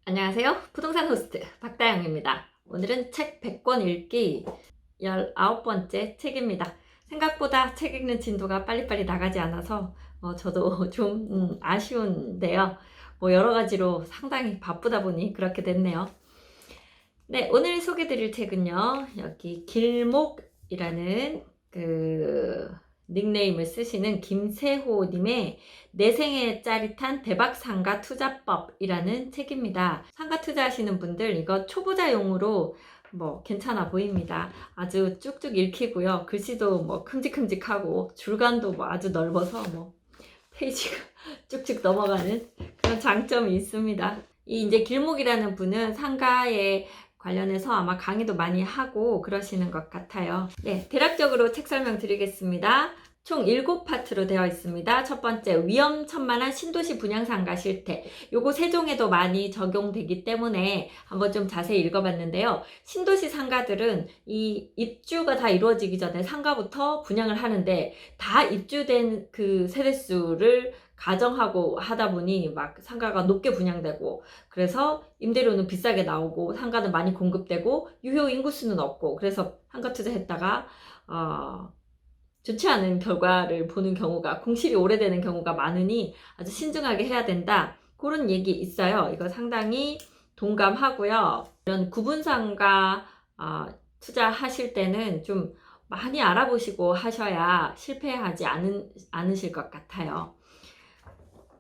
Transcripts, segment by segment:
안녕하세요. 부동산 호스트 박다영입니다. 오늘은 책 100권 읽기 19번째 책입니다. 생각보다 책 읽는 진도가 빨리빨리 나가지 않아서 저도 좀 아쉬운데요. 여러 가지로 상당히 바쁘다 보니 그렇게 됐네요. 네, 오늘 소개드릴 책은요. 여기 길목이라는 닉네임을 쓰시는 김세호님의 내 생에 짜릿한 대박 상가 투자법이라는 책입니다. 상가 투자하시는 분들 이거 초보자용으로 괜찮아 보입니다. 아주 쭉쭉 읽히고요. 글씨도 큼직큼직하고 줄감도 아주 넓어서 페이지가 쭉쭉 넘어가는 그런 장점이 있습니다. 이 이제 길목이라는 분은 상가에 관련해서 아마 강의도 많이 하고 그러시는 것 같아요. 네, 대략적으로 책 설명 드리겠습니다. 총 7파트로 되어 있습니다. 첫 번째, 위험천만한 신도시 분양상가 실태. 요거 세종에도 많이 적용되기 때문에 한번 좀 자세히 읽어봤는데요. 신도시 상가들은 이 입주가 다 이루어지기 전에 상가부터 분양을 하는데 다 입주된 그 세대수를 가정하고 하다 보니 상가가 높게 분양되고 그래서 임대료는 비싸게 나오고 상가는 많이 공급되고 유효 인구수는 없고 그래서 상가 투자했다가 좋지 않은 결과를 보는 경우가 공실이 오래되는 경우가 많으니 아주 신중하게 해야 된다. 그런 얘기 있어요. 이거 상당히 동감하고요. 이런 구분상가 투자하실 때는 좀 많이 알아보시고 하셔야 실패하지 않으실 것 같아요.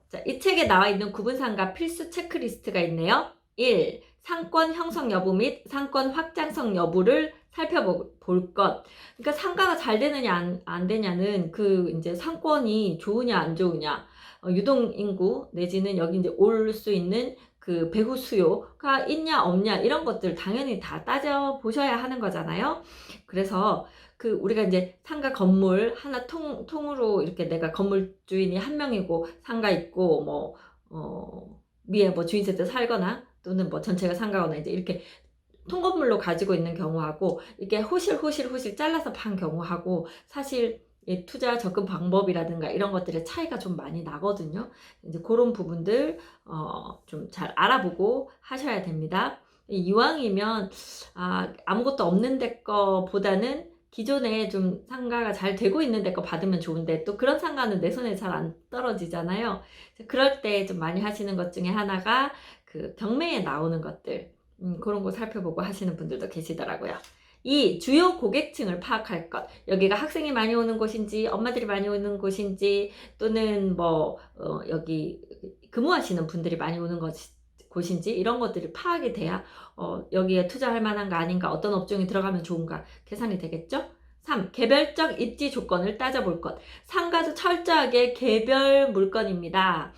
자, 이 책에 나와 있는 구분상가 필수 체크리스트가 있네요. 1. 상권 형성 여부 및 상권 확장성 여부를 살펴볼 것. 그러니까 상가가 잘 되느냐 안 되냐는 이제 상권이 좋으냐 안 좋으냐, 유동 인구 내지는 여기 이제 올 수 있는 그 배후 수요가 있냐 없냐 이런 것들 당연히 다 따져 보셔야 하는 거잖아요. 그래서 우리가 이제 상가 건물 하나 통으로 이렇게 내가 건물 주인이 한 명이고 상가 있고 위에 주인세대 살거나 또는 전체가 상가거나 이제 이렇게 통건물로 가지고 있는 경우하고 이게 호실 잘라서 판 경우하고 사실 투자 접근 방법이라든가 이런 것들의 차이가 좀 많이 나거든요. 이제 그런 부분들 좀 잘 알아보고 하셔야 됩니다. 이왕이면 아무것도 없는 데 거보다는 기존에 좀 상가가 잘 되고 있는 데 거 받으면 좋은데 또 그런 상가는 내 손에 잘 안 떨어지잖아요. 그럴 때 좀 많이 하시는 것 중에 하나가 경매에 나오는 것들 그런 거 살펴보고 하시는 분들도 계시더라고요. 2. 주요 고객층을 파악할 것. 여기가 학생이 많이 오는 곳인지 엄마들이 많이 오는 곳인지 또는 여기 근무하시는 분들이 많이 오는 곳인지 이런 것들이 파악이 돼야 여기에 투자할 만한가 아닌가 어떤 업종이 들어가면 좋은가 계산이 되겠죠. 3. 개별적 입지 조건을 따져볼 것. 상가도 철저하게 개별 물건입니다.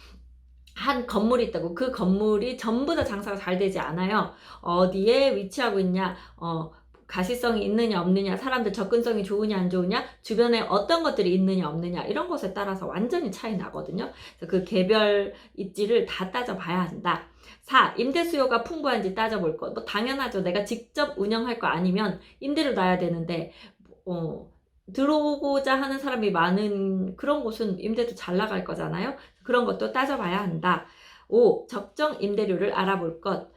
한 건물이 있다고 그 건물이 전부 다 장사가 잘 되지 않아요. 어디에 위치하고 있냐, 가시성이 있느냐 없느냐, 사람들 접근성이 좋으냐 안 좋으냐, 주변에 어떤 것들이 있느냐 없느냐 이런 것에 따라서 완전히 차이 나거든요. 그래서 그 개별 입지를 다 따져봐야 한다. 4. 임대 수요가 풍부한지 따져볼 것. 당연하죠. 내가 직접 운영할 거 아니면 임대를 놔야 되는데 들어오고자 하는 사람이 많은 그런 곳은 임대도 잘 나갈 거잖아요. 그런 것도 따져봐야 한다. 5. 적정 임대료를 알아볼 것.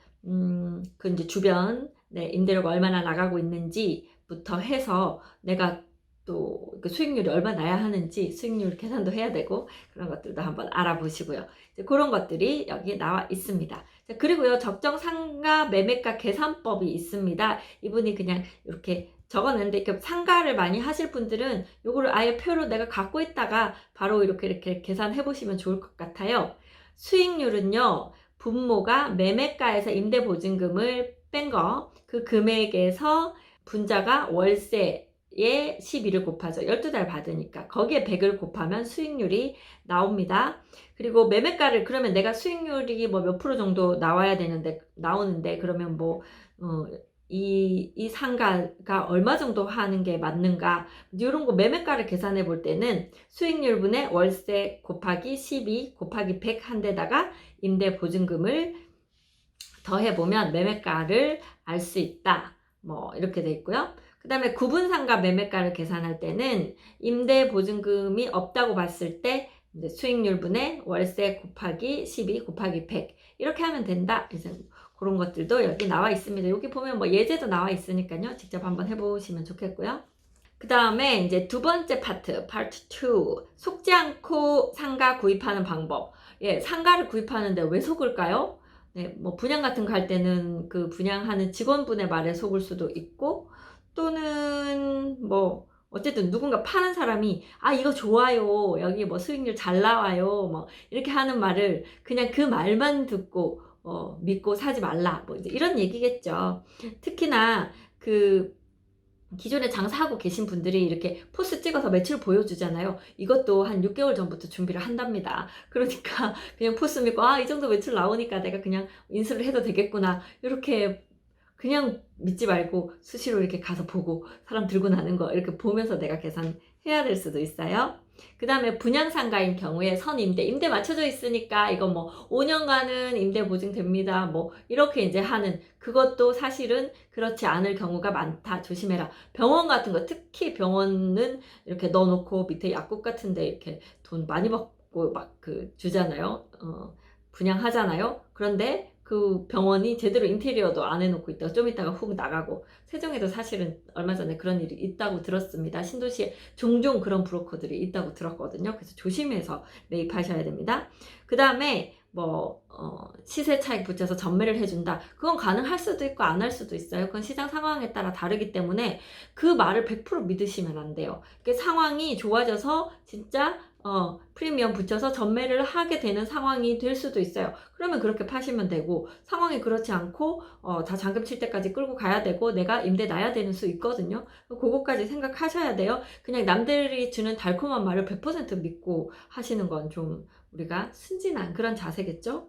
이제 주변 임대료가 얼마나 나가고 있는지부터 해서 내가 또 수익률이 얼마 나야 하는지 수익률 계산도 해야 되고 그런 것들도 한번 알아보시고요. 이제 그런 것들이 여기 나와 있습니다. 자, 그리고요, 적정 상가 매매가 계산법이 있습니다. 이분이 그냥 이렇게 적었는데 상가를 많이 하실 분들은 요거를 아예 표로 내가 갖고 있다가 바로 이렇게 계산해 보시면 좋을 것 같아요. 수익률은요, 분모가 매매가에서 임대보증금을 뺀 거, 그 금액에서 분자가 월세에 12를 곱하죠. 12달 받으니까 거기에 100을 곱하면 수익률이 나옵니다. 그리고 매매가를 그러면 내가 수익률이 몇 프로 정도 나오는데 그러면 이 상가가 얼마 정도 하는 게 맞는가 이런 거 매매가를 계산해 볼 때는 수익률분의 월세 곱하기 12 곱하기 100 한 데다가 임대보증금을 더해보면 매매가를 알 수 있다. 이렇게 돼 있고요. 그 다음에 구분상가 매매가를 계산할 때는 임대보증금이 없다고 봤을 때 이제 수익률분의 월세 곱하기 12 곱하기 100 이렇게 하면 된다. 그래서 그런 것들도 여기 나와 있습니다. 여기 보면 뭐 예제도 나와 있으니까요. 직접 한번 해보시면 좋겠고요. 그 다음에 이제 두 번째 파트 2. 속지 않고 상가 구입하는 방법. 예, 상가를 구입하는데 왜 속을까요? 네, 뭐 분양 같은 거 갈 때는 그 분양하는 직원분의 말에 속을 수도 있고, 또는 뭐 어쨌든 누군가 파는 사람이 아 이거 좋아요, 여기 뭐 수익률 잘 나와요, 뭐 이렇게 하는 말을 그냥 그 말만 듣고 믿고 사지 말라, 뭐 이제 이런 얘기겠죠. 특히나 그 기존에 장사하고 계신 분들이 이렇게 포스 찍어서 매출 보여주잖아요. 이것도 한 6개월 전부터 준비를 한답니다. 그러니까 그냥 포스 믿고 아 이 정도 매출 나오니까 내가 그냥 인수를 해도 되겠구나, 이렇게 그냥 믿지 말고 수시로 이렇게 가서 보고 사람 들고 나는 거 이렇게 보면서 내가 계산해야 될 수도 있어요. 그 다음에 분양상가인 경우에 선임대, 임대 맞춰져 있으니까 이거 뭐 5년간은 임대 보증됩니다, 뭐 이렇게 이제 하는, 그것도 사실은 그렇지 않을 경우가 많다. 조심해라. 병원 같은 거, 특히 병원은 이렇게 넣어놓고 밑에 약국 같은데 이렇게 돈 많이 받고 막 그 주잖아요. 분양하잖아요. 그런데 그 병원이 제대로 인테리어도 안 해놓고 있다가 좀 있다가 훅 나가고, 세종에도 사실은 얼마 전에 그런 일이 있다고 들었습니다. 신도시에 종종 그런 브로커들이 있다고 들었거든요. 그래서 조심해서 매입하셔야 됩니다. 그 다음에 뭐 시세 차익 붙여서 전매를 해준다, 그건 가능할 수도 있고 안 할 수도 있어요. 그건 시장 상황에 따라 다르기 때문에 그 말을 100% 믿으시면 안 돼요. 상황이 좋아져서 진짜 프리미엄 붙여서 전매를 하게 되는 상황이 될 수도 있어요. 그러면 그렇게 파시면 되고, 상황이 그렇지 않고 다 잔금 칠 때까지 끌고 가야 되고 내가 임대 놔야 되는 수 있거든요. 그거까지 생각하셔야 돼요. 그냥 남들이 주는 달콤한 말을 100% 믿고 하시는 건 좀 우리가 순진한 그런 자세겠죠.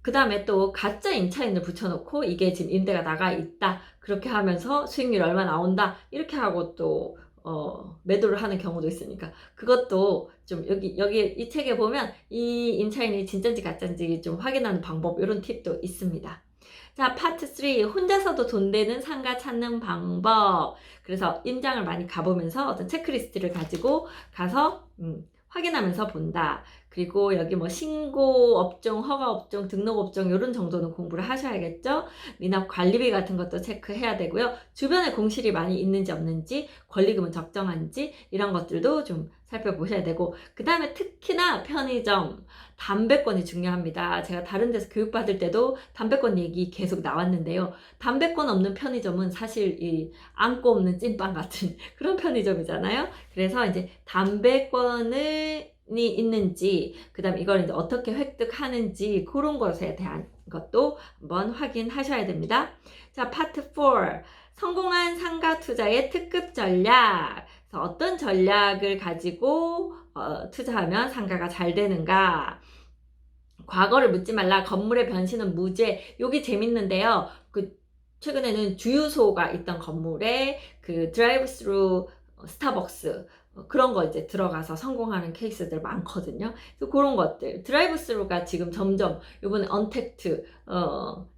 그 다음에 또 가짜 임차인을 붙여놓고 이게 지금 임대가 나가 있다, 그렇게 하면서 수익률 얼마 나온다 이렇게 하고 또 매도를 하는 경우도 있으니까, 그것도 좀 여기 이 책에 보면 이 임차인이 진짜인지 가짜인지 좀 확인하는 방법, 이런 팁도 있습니다. 자, 파트 3. 혼자서도 돈 되는 상가 찾는 방법. 그래서 임장을 많이 가보면서 어떤 체크리스트를 가지고 가서 확인하면서 본다. 그리고 여기 뭐 신고 업종, 허가 업종, 등록 업종 이런 정도는 공부를 하셔야겠죠. 미납 관리비 같은 것도 체크해야 되고요. 주변에 공실이 많이 있는지 없는지, 권리금은 적정한지, 이런 것들도 좀 살펴보셔야 되고, 그 다음에 특히나 편의점, 담배권이 중요합니다. 제가 다른 데서 교육받을 때도 담배권 얘기 계속 나왔는데요. 담배권 없는 편의점은 사실 이 안고 없는 찐빵 같은 그런 편의점이잖아요. 그래서 이제 담배권을 있는지, 그 다음 이걸 이제 어떻게 획득하는지, 그런 것에 대한 것도 한번 확인하셔야 됩니다. 자, 파트 4. 성공한 상가 투자의 특급 전략. 그래서 어떤 전략을 가지고 투자하면 상가가 잘 되는가. 과거를 묻지 말라. 건물의 변신은 무죄. 여기 재밌는데요. 최근에는 주유소가 있던 건물에 그 드라이브 스루 스타벅스 그런 거 이제 들어가서 성공하는 케이스들 많거든요. 그래서 그런 것들, 드라이브 스루가 지금 점점 이번에 언택트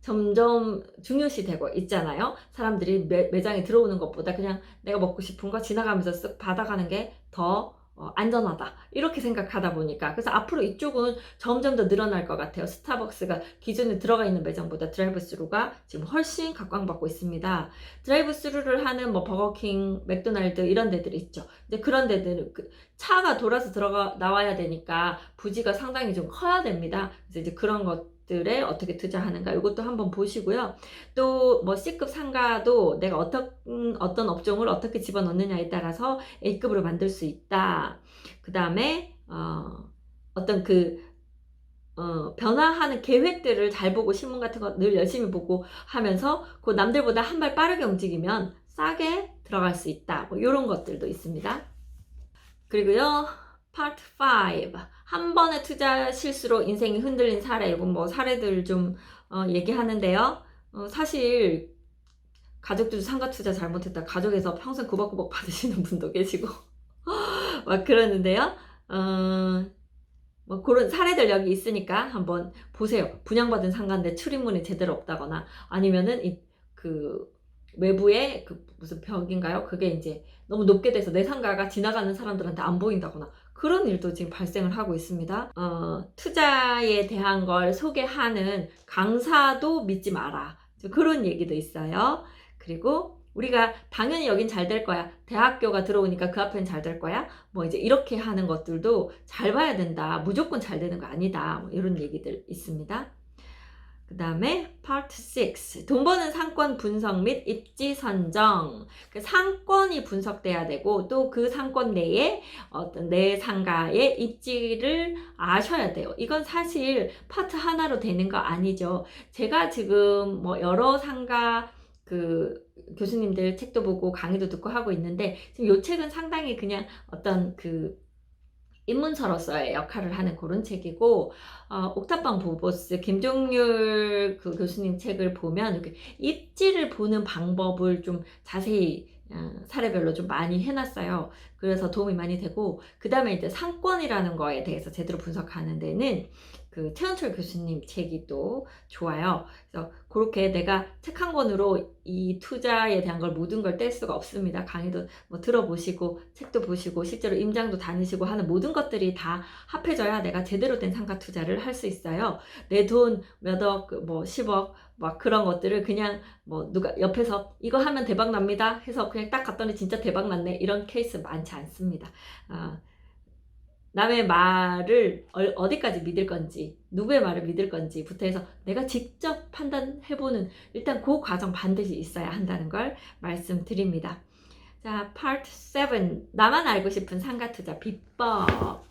점점 중요시 되고 있잖아요. 사람들이 매장에 들어오는 것보다 그냥 내가 먹고 싶은 거 지나가면서 쓱 받아가는 게 더 안전하다, 이렇게 생각하다 보니까, 그래서 앞으로 이쪽은 점점 더 늘어날 것 같아요. 스타벅스가 기존에 들어가 있는 매장보다 드라이브 스루가 지금 훨씬 각광받고 있습니다. 드라이브 스루를 하는 뭐 버거킹, 맥도날드 이런 데들이 있죠. 이제 그런 데들은 차가 돌아서 나와야 되니까 부지가 상당히 좀 커야 됩니다. 그래서 이제 그런 것들에 어떻게 투자하는가, 이것도 한번 보시고요. 또 뭐 C급 상가도 내가 어떤 업종을 어떻게 집어넣느냐에 따라서 A급으로 만들 수 있다. 그 다음에 어떤 변화하는 계획들을 잘 보고, 신문 같은 거 늘 열심히 보고 하면서 그 남들보다 한 발 빠르게 움직이면 싸게 들어갈 수 있다. 뭐 이런 것들도 있습니다. 그리고요, 파트 5. 한 번의 투자 실수로 인생이 흔들린 사례. 이건 뭐 사례들 좀 얘기하는데요. 사실 가족들도 상가 투자 잘못했다 가족에서 평생 구박구박 받으시는 분도 계시고 막 그러는데요. 뭐 그런 사례들 여기 있으니까 한번 보세요. 분양받은 상가인데 출입문이 제대로 없다거나, 아니면은 외부에 무슨 벽인가요? 그게 이제 너무 높게 돼서 내 상가가 지나가는 사람들한테 안 보인다거나, 그런 일도 지금 발생을 하고 있습니다. 투자에 대한 걸 소개하는 강사도 믿지 마라. 그런 얘기도 있어요. 그리고 우리가 당연히 여긴 잘 될 거야. 대학교가 들어오니까 그 앞엔 잘 될 거야. 뭐 이제 이렇게 하는 것들도 잘 봐야 된다. 무조건 잘 되는 거 아니다. 뭐 이런 얘기들 있습니다. 그 다음에 Part 6 돈 버는 상권 분석 및 입지 선정. 그 상권이 분석돼야 되고 또 그 상권 내에 어떤 내 상가의 입지를 아셔야 돼요. 이건 사실 파트 하나로 되는 거 아니죠. 제가 지금 뭐 여러 상가 그 교수님들 책도 보고 강의도 듣고 하고 있는데 지금 이 책은 상당히 그냥 어떤 그 입문서로서의 역할을 하는 그런 책이고, 옥탑방 보보스 김종률 그 교수님 책을 보면 이렇게 입지를 보는 방법을 좀 자세히 사례별로 좀 많이 해놨어요. 그래서 도움이 많이 되고, 그 다음에 이제 상권이라는 거에 대해서 제대로 분석하는 데는 그 최원철 교수님 책이 또 좋아요. 그래서 그렇게 내가 책 한 권으로 이 투자에 대한 걸 모든 걸 뗄 수가 없습니다. 강의도 뭐 들어보시고 책도 보시고 실제로 임장도 다니시고 하는 모든 것들이 다 합해져야 내가 제대로 된 상가 투자를 할 수 있어요. 내 돈 몇억 뭐 10억 막 그런 것들을 그냥 뭐 누가 옆에서 이거 하면 대박 납니다 해서 그냥 딱 갔더니 진짜 대박 났네 이런 케이스 많지 않습니다. 남의 말을 어디까지 믿을 건지 누구의 말을 믿을 건지부터 해서 내가 직접 판단해보는 일단 그 과정 반드시 있어야 한다는 걸 말씀드립니다. 자, Part 7 나만 알고 싶은 상가 투자 비법.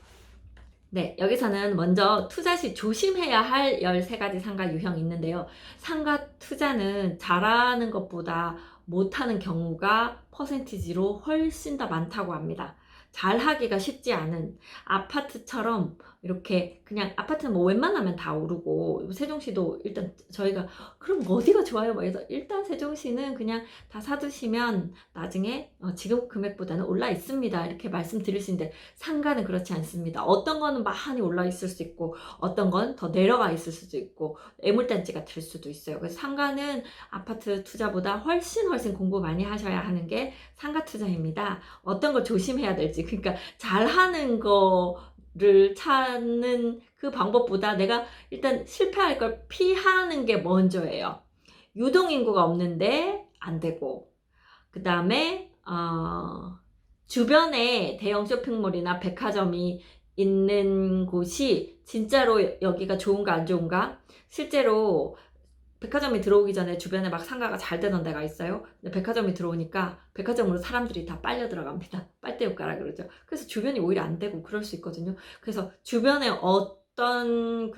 네, 여기서는 먼저 투자 시 조심해야 할 13가지 상가 유형이 있는데요. 상가 투자는 잘하는 것보다 못하는 경우가 퍼센티지로 훨씬 더 많다고 합니다. 잘하기가 쉽지 않은 아파트처럼 이렇게 그냥 아파트는 뭐 웬만하면 다 오르고 세종시도 일단 저희가 그럼 어디가 좋아요? 막 해서 일단 세종시는 그냥 다 사두시면 나중에 지금 금액보다는 올라 있습니다. 이렇게 말씀드릴 수 있는데 상가는 그렇지 않습니다. 어떤 거는 많이 올라 있을 수 있고 어떤 건 더 내려가 있을 수도 있고 애물단지가 될 수도 있어요. 그래서 상가는 아파트 투자보다 훨씬 공부 많이 하셔야 하는 게 상가 투자입니다. 어떤 걸 조심해야 될지 그러니까 잘하는 거를 찾는 그 방법보다 내가 일단 실패할 걸 피하는 게 먼저예요. 유동인구가 없는데 안 되고 그 다음에 주변에 대형 쇼핑몰이나 백화점이 있는 곳이 진짜로 여기가 좋은가 안 좋은가 실제로 백화점이 들어오기 전에 주변에 막 상가가 잘 되던 데가 있어요. 근데 백화점이 들어오니까 백화점으로 사람들이 다 빨려 들어갑니다. 빨대옷 가라 그러죠. 그래서 주변이 오히려 안 되고 그럴 수 있거든요. 그래서 주변에 어떤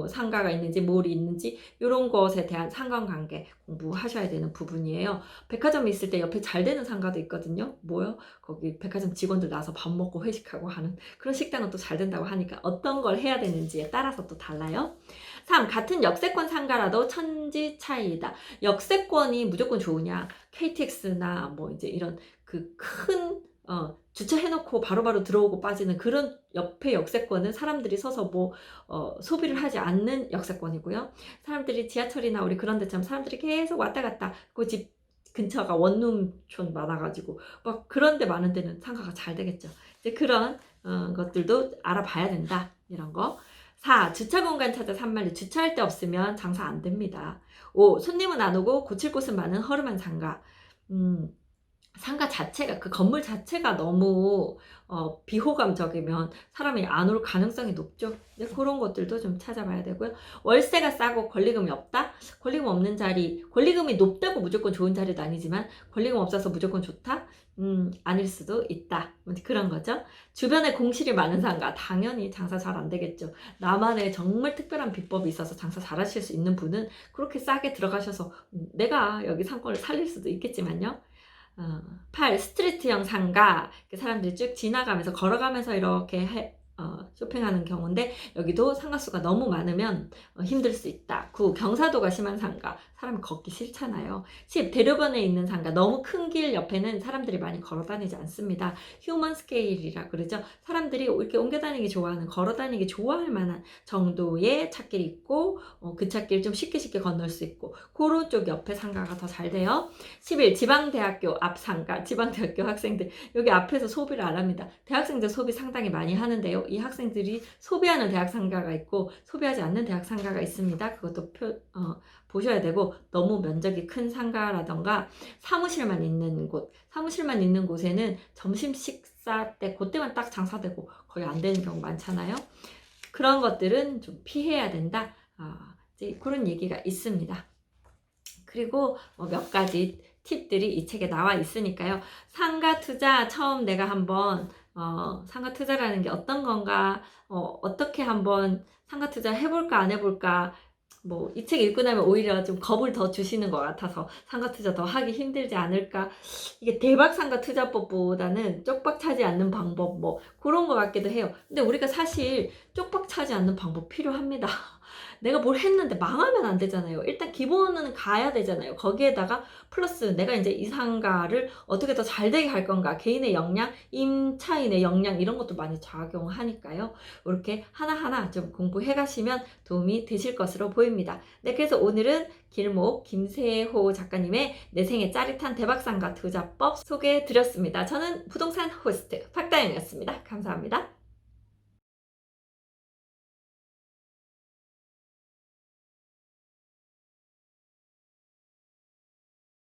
상가가 있는지 몰이 있는지 이런 것에 대한 상관관계 공부하셔야 되는 부분이에요. 백화점이 있을 때 옆에 잘 되는 상가도 있거든요. 뭐요? 거기 백화점 직원들 나와서 밥 먹고 회식하고 하는 그런 식당은 또 잘 된다고 하니까 어떤 걸 해야 되는지에 따라서 또 달라요. 3. 같은 역세권 상가라도 천지 차이이다. 역세권이 무조건 좋으냐? KTX나 뭐 이제 이런 그 큰 주차해놓고 바로바로 들어오고 빠지는 그런 옆에 역세권은 사람들이 서서 뭐 소비를 하지 않는 역세권이고요. 사람들이 지하철이나 우리 그런 데처럼 사람들이 계속 왔다 갔다 그 집 근처가 원룸촌 많아가지고 막 그런 데 많은 데는 상가가 잘 되겠죠. 이제 그런 것들도 알아봐야 된다. 이런 거. 4. 주차 공간 찾아 산만리. 주차할 데 없으면 장사 안 됩니다. 5. 손님은 안 오고 고칠 곳은 많은 허름한 상가. 상가 자체가 그 건물 자체가 너무 비호감적이면 사람이 안 올 가능성이 높죠. 이제 그런 것들도 좀 찾아봐야 되고요. 월세가 싸고 권리금이 없다? 권리금 없는 자리, 권리금이 높다고 무조건 좋은 자리도 아니지만 권리금 없어서 무조건 좋다? 아닐 수도 있다. 그런 거죠. 주변에 공실이 많은 상가, 당연히 장사 잘 안 되겠죠. 나만의 정말 특별한 비법이 있어서 장사 잘 하실 수 있는 분은 그렇게 싸게 들어가셔서 내가 여기 상권을 살릴 수도 있겠지만요. 8. 스트리트형 상가. 사람들이 쭉 지나가면서 걸어가면서 이렇게 쇼핑하는 경우인데 여기도 상가수가 너무 많으면 힘들 수 있다. 9. 경사도가 심한 상가. 사람이 걷기 싫잖아요. 10. 대로변에 있는 상가. 너무 큰 길 옆에는 사람들이 많이 걸어 다니지 않습니다. 휴먼 스케일이라 그러죠. 사람들이 이렇게 옮겨 다니기 좋아하는, 걸어 다니기 좋아할 만한 정도의 찻길이 있고 그 찻길 좀 쉽게 건널 수 있고 그런 쪽 옆에 상가가 더 잘 돼요. 11. 지방대학교 앞 상가. 지방대학교 학생들 여기 앞에서 소비를 안 합니다. 대학생들 소비 상당히 많이 하는데요. 이 학생들이 소비하는 대학 상가가 있고 소비하지 않는 대학 상가가 있습니다. 그것도 보셔야 되고 너무 면적이 큰 상가라던가 사무실만 있는 곳에는 점심 식사 때 그때만 딱 장사되고 거의 안 되는 경우 많잖아요. 그런 것들은 좀 피해야 된다. 이제 그런 얘기가 있습니다. 그리고 몇 가지 팁들이 이 책에 나와 있으니까요. 상가 투자 처음 내가 한번 상가 투자라는 게 어떤 건가, 어떻게 한번 상가 투자 해볼까 안 해볼까, 이 책 읽고 나면 오히려 좀 겁을 더 주시는 것 같아서 상가 투자 더 하기 힘들지 않을까. 이게 대박 상가 투자법보다는 쪽박 차지 않는 방법 그런 것 같기도 해요. 근데 우리가 사실 쪽박 차지 않는 방법 필요합니다. 내가 뭘 했는데 망하면 안 되잖아요. 일단 기본은 가야 되잖아요. 거기에다가 플러스 내가 이제 이 상가를 어떻게 더 잘 되게 할 건가, 개인의 역량, 임차인의 역량 이런 것도 많이 작용하니까요. 이렇게 하나하나 좀 공부해 가시면 도움이 되실 것으로 보입니다. 네, 그래서 오늘은 길목 김세호 작가님의 내 생의 짜릿한 대박상가 투자법 소개해 드렸습니다. 저는 부동산 호스트 박다영이었습니다. 감사합니다.